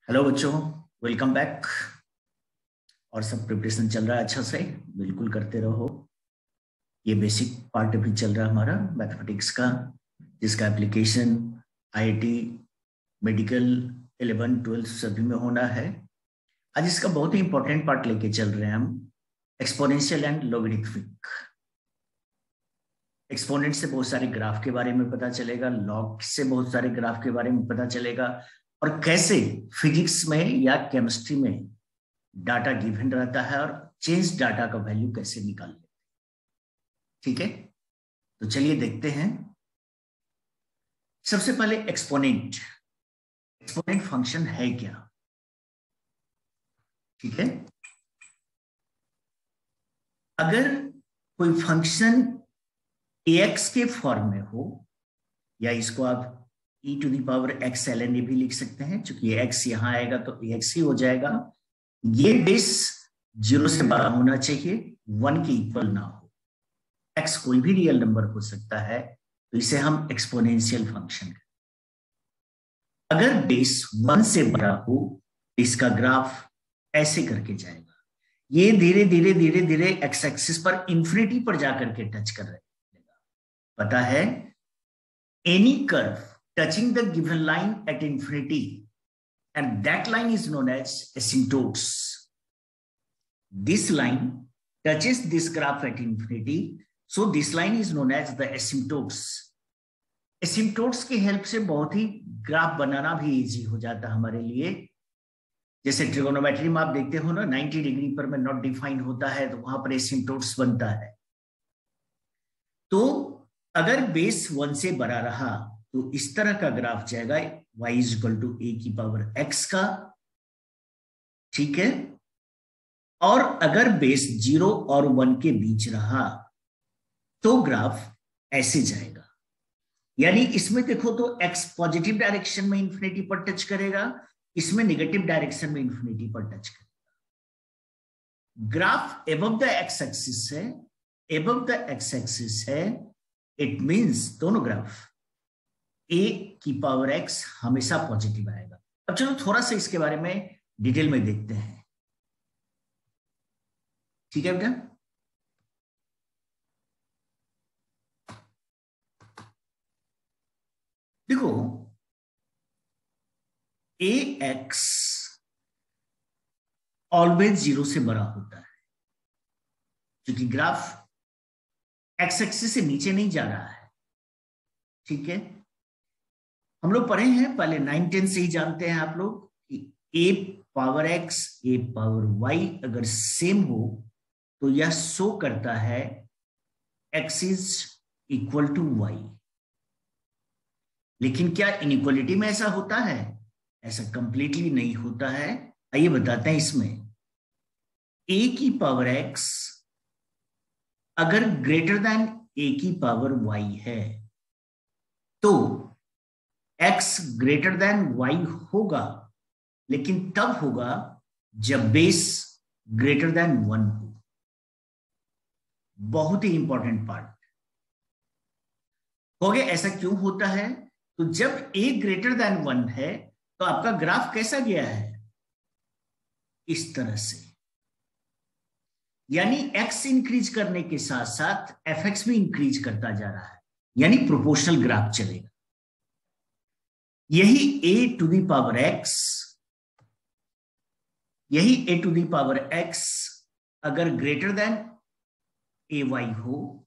Hello बच्चों, welcome back. और सब प्रिपरेशन चल रहा है अच्छा से? बिल्कुल करते रहो। ये बेसिक पार्ट भी चल रहा है हमारा मैथमेटिक्स का, जिसका एप्लीकेशन आईआईटी मेडिकल 11 12 सभी में होना है। आज इसका बहुत ही इंपॉर्टेंट पार्ट लेके चल रहे हैं हम, एक्सपोनेंशियल एंड लॉगरिथमिक। एक्सपोनेंट से बहुत सारे ग्राफ के बारे में पता चलेगा, लॉग से बहुत सारे ग्राफ के बारे में पता चलेगा, और कैसे फिजिक्स में या केमिस्ट्री में डाटा गिवन रहता है और चेंज डाटा का वैल्यू कैसे निकाल लेते हैं। ठीक है, तो चलिए देखते हैं। सबसे पहले एक्सपोनेंट। एक्सपोनेंट फंक्शन है क्या? ठीक है, अगर कोई फंक्शन ax के फॉर्म में हो, या इसको आप e to the power x l n भी लिख सकते हैं, चूंकि x यहां आएगा तो ax ही हो जाएगा। ये बेस 0 से बड़ा होना चाहिए, 1 के इक्वल ना हो। x कोई भी रियल नंबर हो सकता है, तो इसे हम एक्सपोनेंशियल फंक्शन कहते हैं। अगर बेस 1 से बड़ा हो, इसका ग्राफ ऐसे करके जाएगा। ये धीरे धीरे धीरे धीरे एक्स एक्सिस पर इंफिनिटी पर जाकर के टच कर रहेगा। पता है, any curve touching the given line at infinity and that line is known as asymptotes. This line touches this graph at infinity, so this line is known as the asymptotes. Asymptotes की help से बहुत ही graph बनाना भी easy हो जाता है हमारे लिए। जैसे ट्रिगोनोमेट्री में आप देखते हो ना, 90 डिग्री पर में नॉट डिफाइंड होता है, तो वहां पर एसिम्प्टोट्स बनता है। तो अगर बेस 1 से बड़ा रहा तो इस तरह का ग्राफ जाएगा, y इक्वल टू ए की पावर x का। ठीक है, और अगर बेस 0 और 1 के बीच रहा तो ग्राफ ऐसे जाएगा। यानी इसमें देखो तो x पॉजिटिव डायरेक्शन में इंफिनिटी पर टच करेगा, इसमें नेगेटिव डायरेक्शन में इंफिनिटी पर टच करेगा। Graph above the x axis है, एबव द एक्स एक्सिस है, इट मींस दोनों ग्राफ a की पावर x हमेशा पॉजिटिव आएगा। अब चलो थोड़ा सा इसके बारे में डिटेल में देखते हैं। ठीक है बेटा, देखो ax ऑलवेज 0 से बड़ा होता है, क्योंकि ग्राफ एक्स एक्सिस से नीचे नहीं जा रहा है। ठीक है, हम लोग पढ़े हैं पहले 9 10 से ही जानते हैं आप लोग कि a power x a power y अगर सेम हो तो यह शो करता है x is equal to y। लेकिन क्या इनइक्वालिटी में ऐसा होता है? ऐसा कंप्लीटली नहीं होता है। आइए बताते हैं इसमें। a की पावर x अगर ग्रेटर देन a की पावर y है तो x ग्रेटर देन y होगा, लेकिन तब होगा जब बेस ग्रेटर देन 1 हो। बहुत ही इंपॉर्टेंट पार्ट हो गया। ऐसा क्यों होता है? तो जब a ग्रेटर देन 1 है तो आपका ग्राफ कैसा गया है? इस तरह से। यानी x इंक्रीज करने के साथ साथ fx भी इंक्रीज करता जा रहा है, यानी प्रोपोर्शनल ग्राफ चलेगा। यही a to the power x, यही a to the power x अगर ग्रेटर देन ay हो,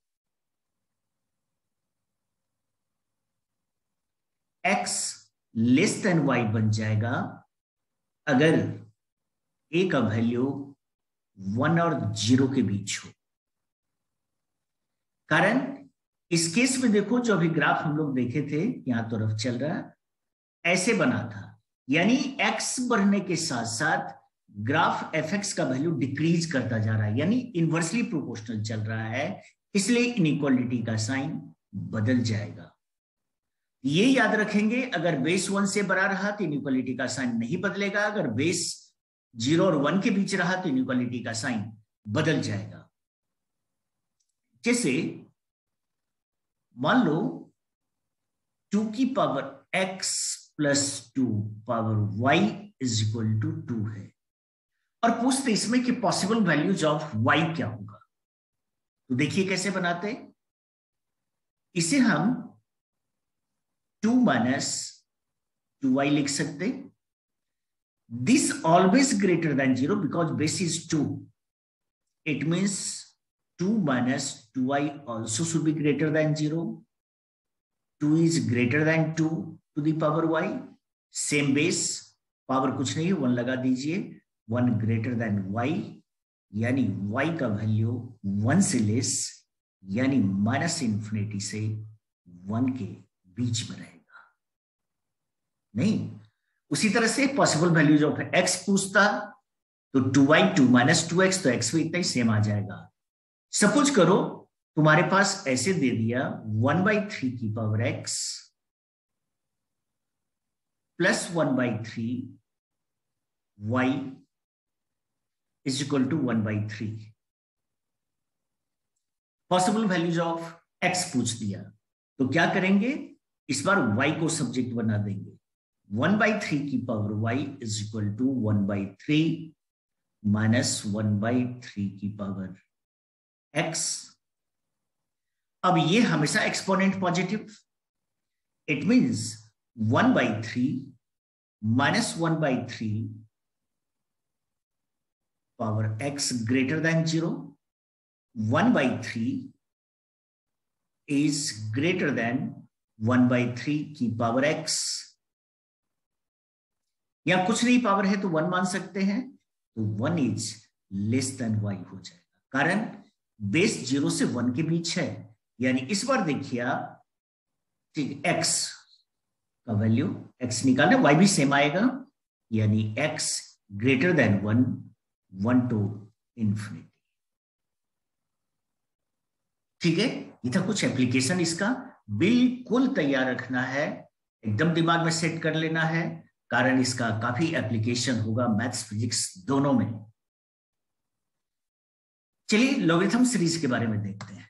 x लेस देन y बन जाएगा अगर a का वैल्यू 1 और 0 के बीच हो। कारण इस केस में देखो, जो अभी ग्राफ हम लोग देखे थे यहां तरफ चल रहा ऐसे बना था, यानी x बढ़ने के साथ साथ ग्राफ fx का वैल्यू डिक्रीज करता जा रहा है, यानी इनवर्सली प्रोपोर्शनल चल रहा है, इसलिए इनइक्वालिटी का साइन बदल जाएगा। ये याद रखेंगे, अगर बेस 1 से बड़ा रहा तो इनइक्वालिटी का साइन नहीं बदलेगा, अगर बेस 0 और 1 के बीच रहा तो इनइक्वालिटी का साइन बदल जाएगा। जैसे मान लो 2 की power x +2 power y is equal to 2 है। और पूछते इसमें कि पॉसिबल वैल्यूज ऑफ y क्या होगा। तो देखिए कैसे बनाते हैं। इसे हम 2 माइनस 2y लिख सकते। This always greater than 0 because base is 2। It means 2 minus 2y also should be greater than 0. 2 is greater than 2 to the power y. Same base, power कुछ नहीं, 1 लगा दीजिए। 1 greater than y, यानी y का value 1 से less, यानी -∞ से 1 के बीच में रहेगा। नहीं, उसी तरह से पॉसिबल वैल्यूज ऑफ x पूछता तो 2y 2 minus 2x, तो x में इतना ही सेम आ जाएगा। सपोज करो तुम्हारे पास ऐसे दे दिया 1/3 की power x plus 1/3 y is equal to 1/3। Possible values of x पूछ दिया, तो क्या करेंगे, इस बार y को सब्जेक्ट बना देंगे। 1/3 की power y is equal to 1/3 minus 1/3 की पावर x। अब ये हमेशा exponent positive, it means 1/3 minus 1/3 power x greater than 0। 1/3 is greater than 1/3 की पावर x। या कुछ नहीं पावर है तो 1 मान सकते हैं, तो 1 इज लेस देन y हो जाएगा, कारण बेस 0 से 1 के बीच है। यानी इस बार देखिए x का वैल्यू, x निकालना, y भी सेम आएगा, यानी x greater then 1, 1 to infinity। ठीक है, ये था कुछ एप्लीकेशन, इसका बिल्कुल तैयार रखना है, एकदम दिमाग में सेट कर लेना है, कारण इसका काफी एप्लीकेशन होगा मैथ्स फिजिक्स दोनों में। चलिए लॉगरिथम सीरीज के बारे में देखते हैं।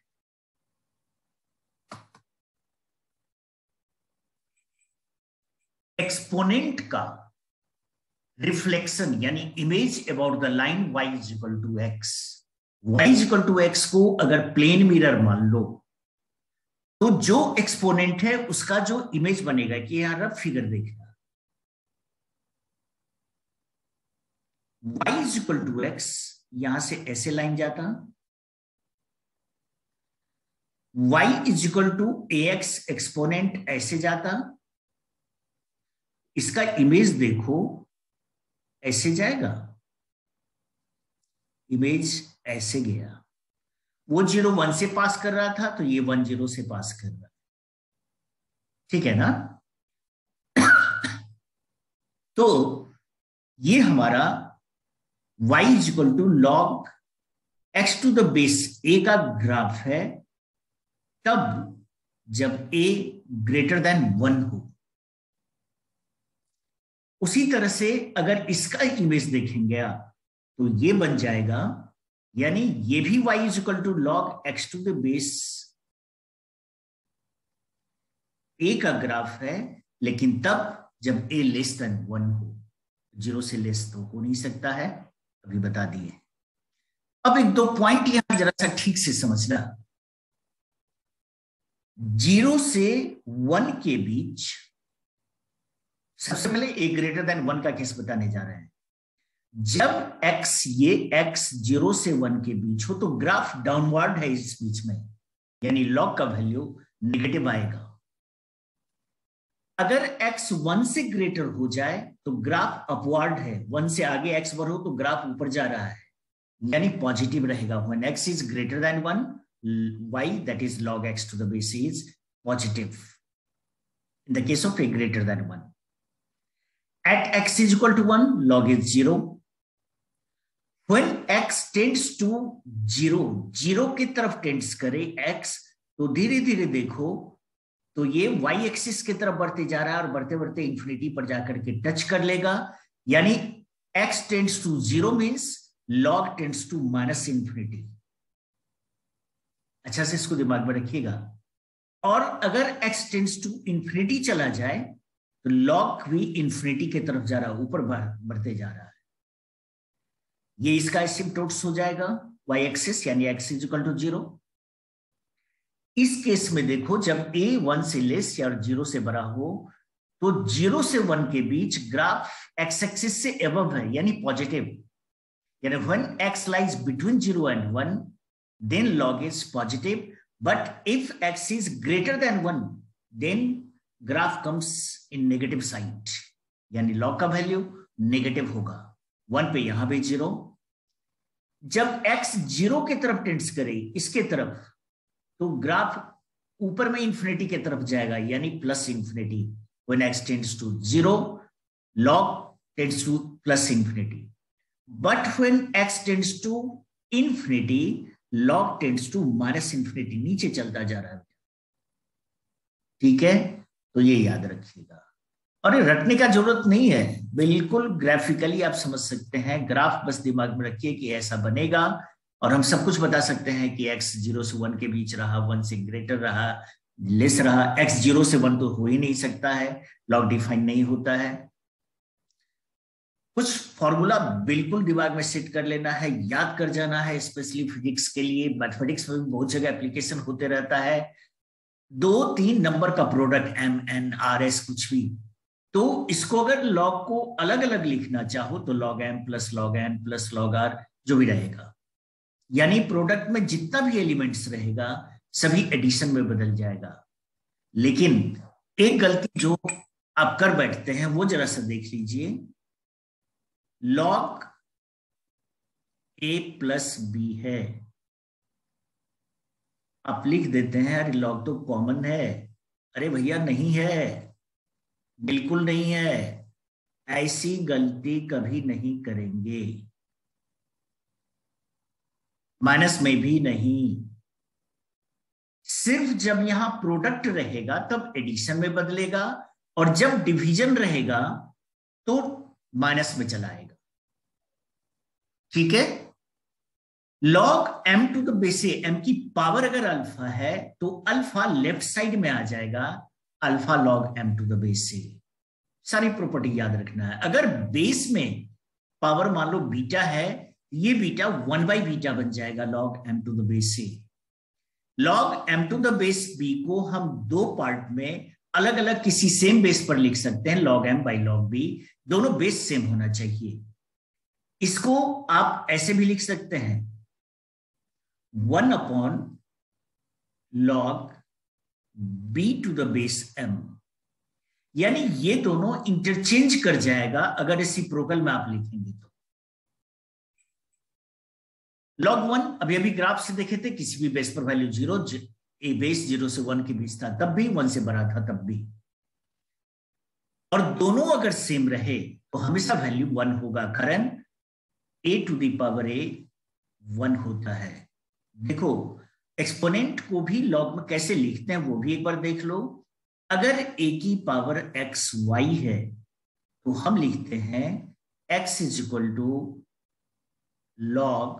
एक्सपोनेंट का रिफ्लेक्शन यानी image about the line y is equal to x। y is equal to x को अगर प्लेन मिरर मान लो, तो जो एक्सपोनेंट है उसका जो इमेज बनेगा, कि यहां रफ फिगर देखना, y is equal to x, यहां से ऐसे लाइन जाता, y is equal to ax exponent ऐसे जाता, इसका इमेज देखो ऐसे जाएगा, इमेज ऐसे गया। वो 0 1 से पास कर रहा था, तो ये 1 0 से पास कर रहा है। ठीक है ना। तो ये हमारा y is equal to log x to the base a का ग्राफ है, तब जब a ग्रेटर देन 1 हो। उसी तरह से अगर इसका इमेज देखेंगे तो ये बन जाएगा, यानी ये भी y is equal to log x to the base a का ग्राफ है, लेकिन तब जब a लेस देन 1 हो। 0 से लेस तो हो नहीं सकता है, अभी बता दिए। अब एक दो पॉइंट यहां जरा सा ठीक से समझना। 0 से 1 के बीच, सबसे पहले a ग्रेटर देन 1 का केस बताने जा रहे हैं। जब x, ये x 0 से 1 के बीच हो, तो ग्राफ डाउनवर्ड है इस बीच में, यानी लॉग का वैल्यू नेगेटिव आएगा। अगर x 1 से ग्रेटर हो जाए तो ग्राफ अपवर्ड है, 1 से आगे x बढ़ो तो ग्राफ ऊपर जा रहा है, यानी पॉजिटिव रहेगा। When x is greater than 1, y that is log x to the base is positive in the case of a greater than 1. At x is equal to 1, log is 0. When x tends to 0, 0 की तरफ tends करे x, तो धीरे धीरे देखो तो ये y axis की तरफ बढ़ते जा रहा है, और बढ़ते बढ़ते इंफिनिटी पर जाकर के टच कर लेगा, यानी x tends to 0 means log tends to minus infinity. अच्छा से इसको दिमाग में रखिएगा। और अगर x टेंड्स टू इंफिनिटी चला जाए तो log भी इंफिनिटी की तरफ जा रहा है, ऊपर बढ़ते जा रहा है। ये इसका एसिम्पटोट्स हो जाएगा y एक्सिस, यानी x इज इक्वल टू 0। इस केस में देखो, जब a 1 से लेस या 0 से बड़ा हो तो 0 से 1 के बीच ग्राफ x एक्सिस से एबव है, यानी पॉजिटिव। यानी when x lies between 0 and 1, then log is positive. But if x is greater than 1, then graph comes in negative side, यानी log का वैल्यू नेगेटिव होगा। 1 पे यहां पे 0। जब x 0 की तरफ टेंड्स करे, इसके तरफ, तो ग्राफ ऊपर में इंफिनिटी की तरफ जाएगा, यानी plus infinity. When x tends to 0, log tends to plus infinity. But when x tends to infinity, log tends to minus infinity, नीचे चलता जा रहा है। ठीक है, तो ये याद रखिएगा। और रटने का जरूरत नहीं है, बिल्कुल ग्राफिकली आप समझ सकते हैं। ग्राफ बस दिमाग में रखिए कि ऐसा बनेगा, और हम सब कुछ बता सकते हैं कि x 0 से 1 के बीच रहा, 1 से ग्रेटर रहा, लेस रहा। x 0 से 1 तो हो ही नहीं सकता है, लॉग डिफाइन नहीं होता है। कुछ फॉर्मूला बिल्कुल दिमाग में सेट कर लेना है, याद कर जाना है, स्पेशली फिजिक्स के लिए। मैथमेटिक्स में भी बहुत जगह एप्लीकेशन होते रहता है। 2-3 नंबर का product, m n r s कुछ भी, तो इसको अगर लॉग को अलग अलग लिखना चाहो तो log m plus log n plus log r जो भी रहेगा, यानी प्रोडक्ट में जितना भी एलिमेंट्स रहेगा सभी एडिशन में बदल जाएगा। लेकिन एक गलती जो आप कर बैठते हैं वो जरा सा देख लीजिए। log a प्लस b है, आप लिख देते हैं अरे log तो कॉमन है। अरे भैया नहीं है, बिल्कुल नहीं है। ऐसी गलती कभी नहीं करेंगे, माइनस में भी नहीं। सिर्फ जब यहां प्रोडक्ट रहेगा तब एडिशन में बदलेगा, और जब डिवीजन रहेगा तो माइनस में चला आएगा। ठीक है, log m to the base A, m की पावर अगर अल्फा है तो अल्फा लेफ्ट साइड में आ जाएगा, alpha log m to the base A. सारी प्रॉपर्टी याद रखना है। अगर बेस में पावर मान लो बीटा है, ये बीटा 1 बाई बीटा बन जाएगा log m to the base a. log m to the base b को हम दो पार्ट में अलग अलग किसी सेम बेस पर लिख सकते हैं, log m by log b, दोनों बेस सेम होना चाहिए। इसको आप ऐसे भी लिख सकते हैं, 1 upon log b to the base m, यानी ये दोनों इंटरचेंज कर जाएगा अगर रेसिप्रोकल में आप लिखेंगे तो। log 1 अभी अभी ग्राफ से देखे थे, किसी भी बेस पर वैल्यू 0, ए बेस 0 से 1 के बीच था तब भी, 1 से बड़ा था तब भी, और दोनों अगर सेम रहे तो हमेशा वैल्यू 1 होगा, कारण a to the power a 1 होता है। देखो एक्सपोनेंट को भी लॉग में कैसे लिखते हैं वो भी एक बार देख लो। अगर a की पावर x y है तो हम लिखते हैं x is equal to log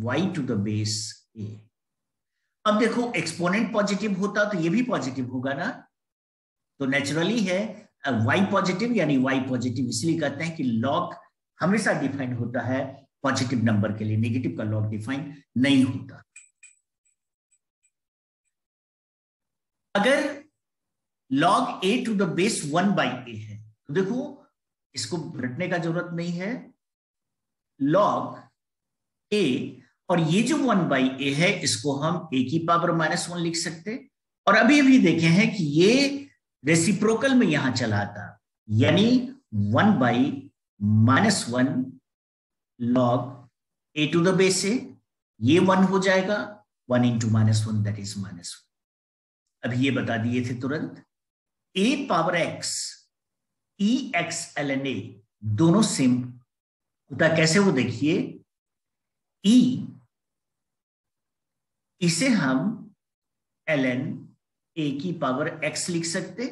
y to the base a। अब देखो एक्सपोनेंट पॉजिटिव होता तो ये भी पॉजिटिव होगा ना, तो नेचुरली है y पॉजिटिव यानी y पॉजिटिव, इसलिए कहते हैं कि log हमेशा डिफाइन होता है पॉजिटिव नंबर के लिए, नेगेटिव का log डिफाइन नहीं होता। अगर log a to the base 1 by a है तो देखो इसको रटने का जरूरत नहीं है, log a, और ये जो 1 बाई a है इसको हम a की पावर -1 लिख सकते, और अभी अभी देखे हैं कि ये रेसिप्रोकल में यहां चला था, यानी 1 by -1 log a to the base a, ये 1 हो जाएगा, 1 इंटू -1 दैट इज -1। अभी ये बता दिए थे तुरंत, a power x e x ln a दोनों सेम होता, कैसे वो देखिए, e इसे हम ln a की पावर x लिख सकते,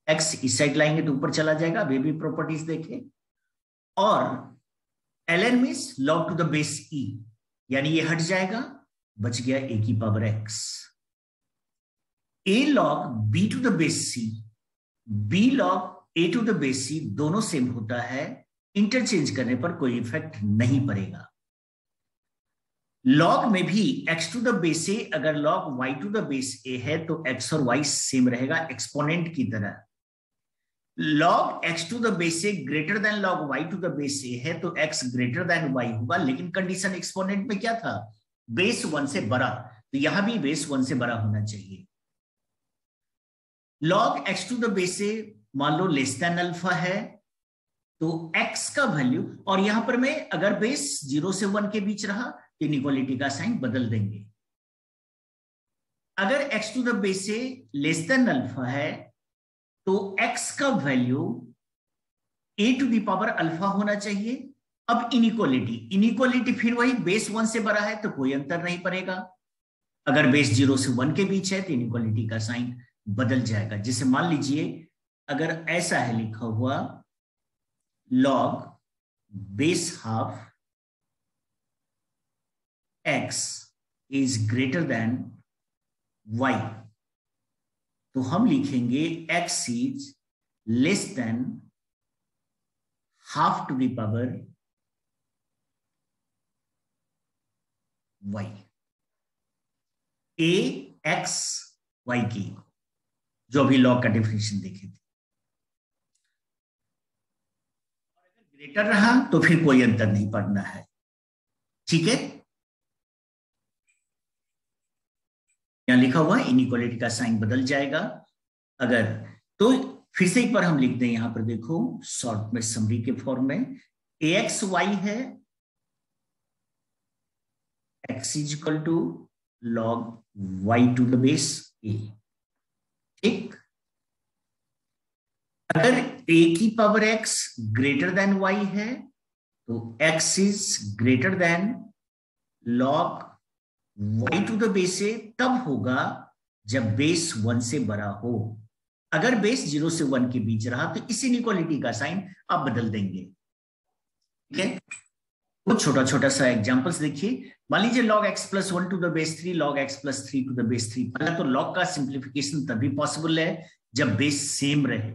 x इस साइड लाएंगे तो ऊपर चला जाएगा, अभी भी प्रॉपर्टीज देखें, और ln means log to the base e, यानी ये हट जाएगा, बच गया a की power x। a log b to the base c, B log A to the base C दोनों सेम होता है, इंटरचेंज करने पर कोई इफेक्ट नहीं पड़ेगा। लॉग में भी x to the base A अगर log y to the base A है तो x और y सेम रहेगा एक्सपोनेंट की तरह। Log x to the base A greater than log y to the base A है तो x ग्रेटर देन y होगा, लेकिन कंडीशन एक्सपोनेंट में क्या था, बेस 1 से बड़ा, तो यहां भी बेस 1 से बड़ा होना चाहिए। Log x to the base A मान लो लेस देन अल्फा है तो x का वैल्यू, और यहां पर मैं अगर बेस 0 से 1 के बीच रहा तो इनइक्वालिटी का साइन बदल देंगे। अगर x to the base a less than alpha है तो x का value a to the power alpha होना चाहिए। अब इनइक्वालिटी फिर वही बेस 1 से बड़ा है तो कोई अंतर नहीं पड़ेगा, अगर बेस 0 से 1 के बीच है तो इनइक्वालिटी का साइन बदल जाएगा। जैसे मान लीजिए अगर ऐसा है लिखा हुआ log base half x is greater than y, तो हम लिखेंगे x is less than half to the power y, a x y की जो भी लॉग का डेफिनेशन देखे थे। अगर ग्रेटर रहा तो फिर कोई अंतर नहीं पड़ना है, ठीक है। यहां लिखा हुआ इनइक्वालिटी का साइन बदल जाएगा अगर, तो फिर से एक बार हम लिख दें, यहां पर देखो शॉर्ट में समरी के फॉर्म में ax y है, x is equal to log y to the base a, ठीक। अगर a की power x greater than y है तो x is greater than log y to the base A तब होगा जब बेस 1 से बड़ा हो। अगर बेस 0 से 1 के बीच रहा तो इस इनइक्वालिटी का साइन आप बदल देंगे, ठीक है। कुछ छोटा छोटा सा एग्जांपल्स देखिए। मान लीजिए log x plus 1 to the base 3 log x plus 3 to the base 3। पहला तो लॉग का सिंप्लीफिकेशन तभी पॉसिबल है जब बेस सेम रहे।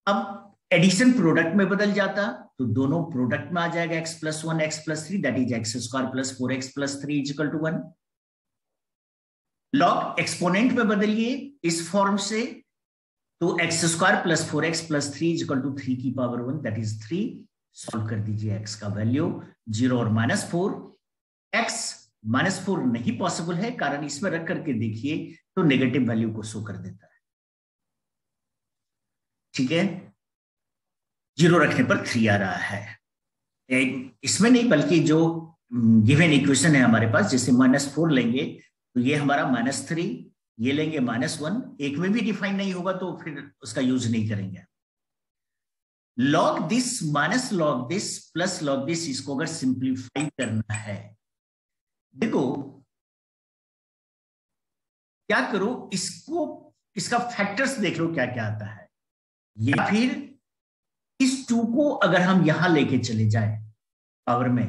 अब एडिशन प्रोडक्ट में बदल जाता तो दोनों प्रोडक्ट में आ जाएगा x plus 1 x plus 3 that is x square plus 4x plus 3 is equal to 1। Log exponent में बदलिए इस फॉर्म से तो x square plus 4x plus 3 is equal to 3 की पावर 1 दैट इज 3। सॉल्व कर दीजिए x का वैल्यू 0 और -4। x -4 नहीं पॉसिबल है, कारण इसमें रख करके देखिए तो नेगेटिव वैल्यू को शो कर देता है, ठीक है। 0 रखने पर 3 आ रहा है, इसमें नहीं बल्कि जो गिवन इक्वेशन है हमारे पास, जैसे -4 लेंगे तो ये हमारा -3, ये लेंगे -1, एक में भी डिफाइन नहीं होगा तो फिर उसका यूज नहीं करेंगे। Log this minus log this plus log this, इसको अगर सिंप्लीफाई करना है, देखो क्या करो, इसको इसका फैक्टर्स देख लो क्या क्या आता है, या फिर इस 2 को अगर हम यहां लेके चले जाए पावर में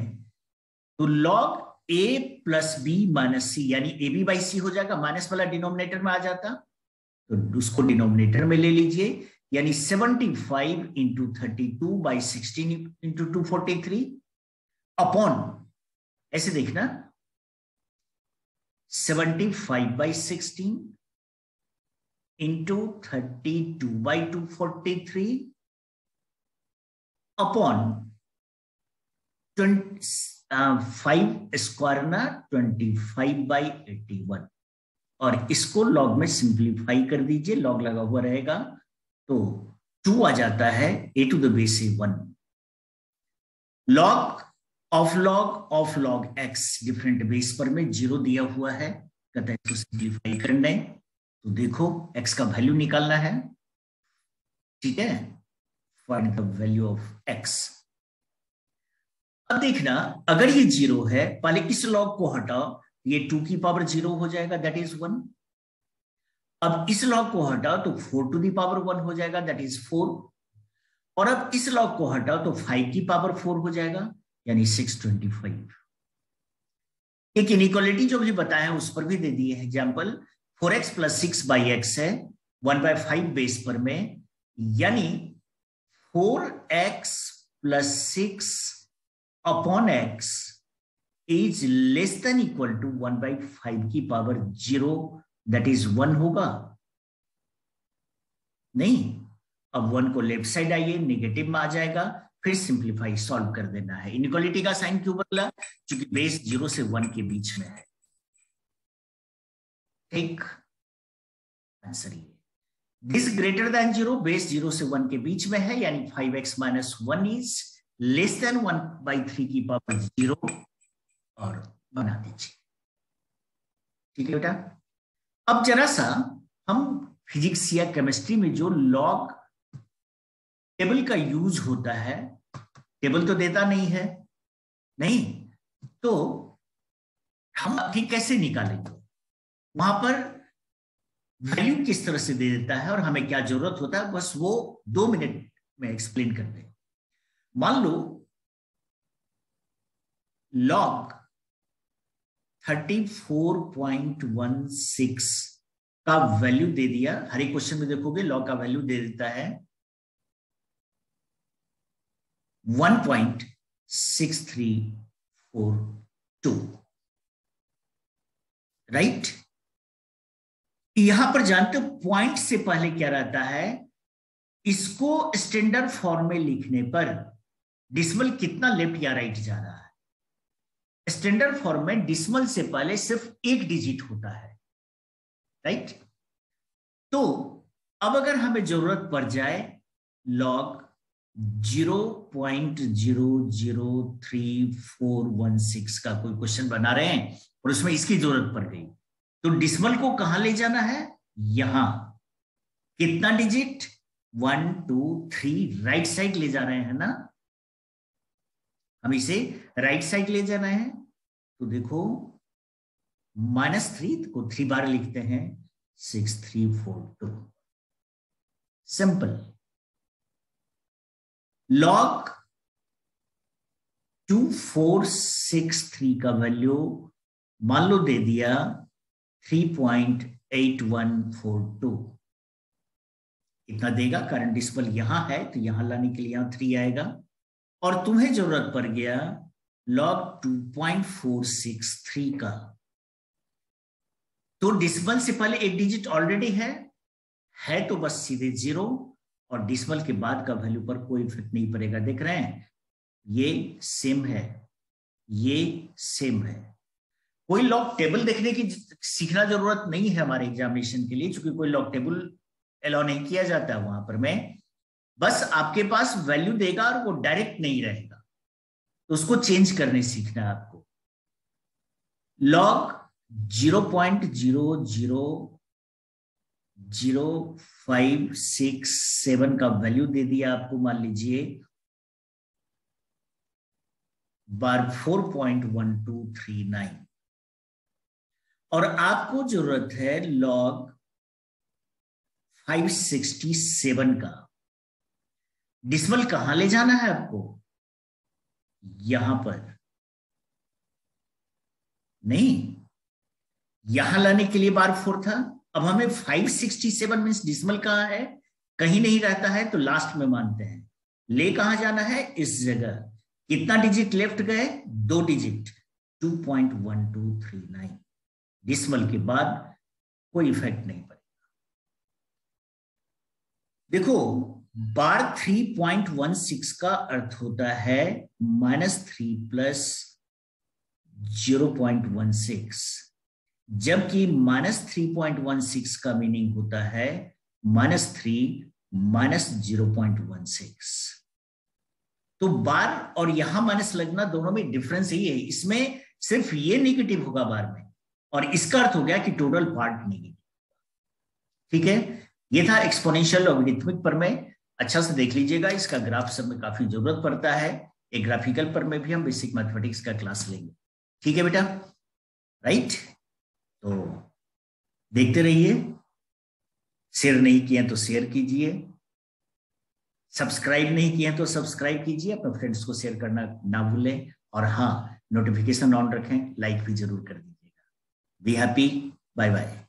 तो log a plus B minus C यानी ए बी बाई सी हो जाएगा, माइनस वाला डिनोमिनेटर में आ जाता तो उसको डिनोमिनेटर में ले लीजिए, यानी 75 इंटू 32 बाई 16 इंटू 243 अपॉन, ऐसे देखना 75 by 16 into 32 by 243 upon 5 square ना 25 बाई 81, और इसको लॉग में सिंप्लीफाई कर दीजिए, लॉग लगा हुआ रहेगा तो 2 आ जाता है a to the base 1। Log of log x different base पर में 0 दिया हुआ है, कहता है इसको सिंप्लीफाई करना है तो देखो x का वैल्यू निकालना है, ठीक है। Find the value of x। अब देखना अगर ये 0 है, पहले इस लॉग को हटाओ, ये 2 की पावर 0 हो जाएगा दैट इज 1। अब इस लॉग को हटाओ तो 4 टू दी पावर 1 हो जाएगा दैट इज 4, और अब इस लॉग को हटाओ तो 5 की पावर 4 हो जाएगा यानी 625। एक इनइक्वालिटी जो भी बताया उस पर भी दे दिए example, 4x plus 6 by x है, 1/5 बेस पर में, यानी 4x + 6 upon x is less than equal to 1/5 की पावर 0, दैट इज 1 होगा। नहीं, अब 1 को लेफ्ट साइड आइए, नेगेटिव में आ जाएगा, फिर सिंप्लीफाई सॉल्व कर देना है। इनइक्वालिटी का साइन क्यों बदला? क्योंकि बेस 0 से 1 के बीच में है। ठीक, आंसर ये दिस ग्रेटर देन 0, बेस 0 से 1 के बीच में है, यानी 5x - 1 इज लेस देन 1/3 की पावर 0, और बना दीजिए। ठीक है बेटा। अब जरा सा हम फिजिक्स या केमिस्ट्री में जो लॉग टेबल का यूज होता है, टेबल तो देता नहीं है, नहीं, तो हम अभी कैसे निकालेंगे? वहां पर वैल्यू किस तरह से दे देता है और हमें क्या जरूरत होता है, बस वो 2 मिनट में एक्सप्लेन करते हैं। मान लो लॉग 34.16 का वैल्यू दे दिया। हर एक क्वेश्चन में देखोगे लॉग का वैल्यू दे देता है 1.6342, राइट। यहां पर जानते हो पॉइंट से पहले क्या रहता है, इसको स्टैंडर्ड फॉर्म में लिखने पर डिसिमल कितना लेफ्ट या राइट जा रहा है। स्टैंडर्ड फॉर्म में डिसिमल से पहले सिर्फ एक डिजिट होता है, राइट। तो अब अगर हमें जरूरत पड़ जाए लॉग 0.003416 का कोई क्वेश्चन बना रहे हैं और उसमें इसकी जरूरत पड़ गई, तो डिसिमल को कहां ले जाना है? यहां। कितना डिजिट? 1 2 3 राइट साइड ले जा रहे हैं ना, हम इसे राइट साइड ले जाना है। तो देखो -3 को 3 बार लिखते हैं, 6342। सिंपल। लॉग 2463 का वैल्यू मान लो दे दिया 3.8142, इतना देगा। करंट डिसिमल यहां है तो यहां लाने के लिए यहां 3 आएगा, और तुम्हें जरूरत पड़ गया लॉग 2.463 का, तो डिसिमल से पहले एक डिजिट ऑलरेडी है तो बस सीधे 0, और डिसिमल के बाद का वैल्यू पर कोई इफेक्ट नहीं पड़ेगा। देख रहे हैं, ये सेम है, ये सेम है। कोई लॉग टेबल देखने की सीखना जरूरत नहीं है हमारे एग्जामिनेशन के लिए, क्योंकि कोई लॉग टेबल अलाउ नहीं किया जाता वहां पर। मैं बस आपके पास वैल्यू देगा और वो डायरेक्ट नहीं रहेगा, तो उसको चेंज करने सीखना है आपको। लॉग 0.0000567 का वैल्यू दे दिया आपको, मान लीजिए 4.1239, और आपको जरूरत है लॉग 567 का। डिसिमल कहां ले जाना है आपको? यहां पर नहीं, यहां लाने के लिए बार 4 था। अब हमें 567 मीन्स डिसिमल कहां है? कहीं नहीं रहता है, तो लास्ट में मानते हैं। ले कहां जाना है? इस जगह। कितना डिजिट लेफ्ट गए? 2 डिजिट, 2.1239। डिसिमल के बाद कोई इफेक्ट नहीं पड़ेगा। देखो, बार 3.16 का अर्थ होता है -3 + 0.16, जबकि -3.16 का मीनिंग होता है -3 - 0.16। तो बार और यहां माइनस लगना, दोनों में डिफरेंस यही है। इसमें सिर्फ ये नेगेटिव होगा बार में, और इसका अर्थ हो गया कि टोटल पार्ट नेगेटिव। ठीक है, ये था एक्सपोनेंशियल लॉगरिथमिक पर में। अच्छा से देख लीजिएगा, इसका ग्राफ सब में काफी जरूरत पड़ता है। एक ग्राफिकल पर में भी हम बेसिक मैथमेटिक्स का क्लास लेंगे। ठीक है बेटा, राइट। तो देखते रहिए, शेयर नहीं किए तो शेयर कीजिए, सब्सक्राइब नहीं किए तो सब्सक्राइब कीजिए, अपने फ्रेंड्स को शेयर करना ना भूलें, और हाँ, नोटिफिकेशन ऑन रखें, लाइक भी जरूर कर दीजिएगा। Be happy, bye bye.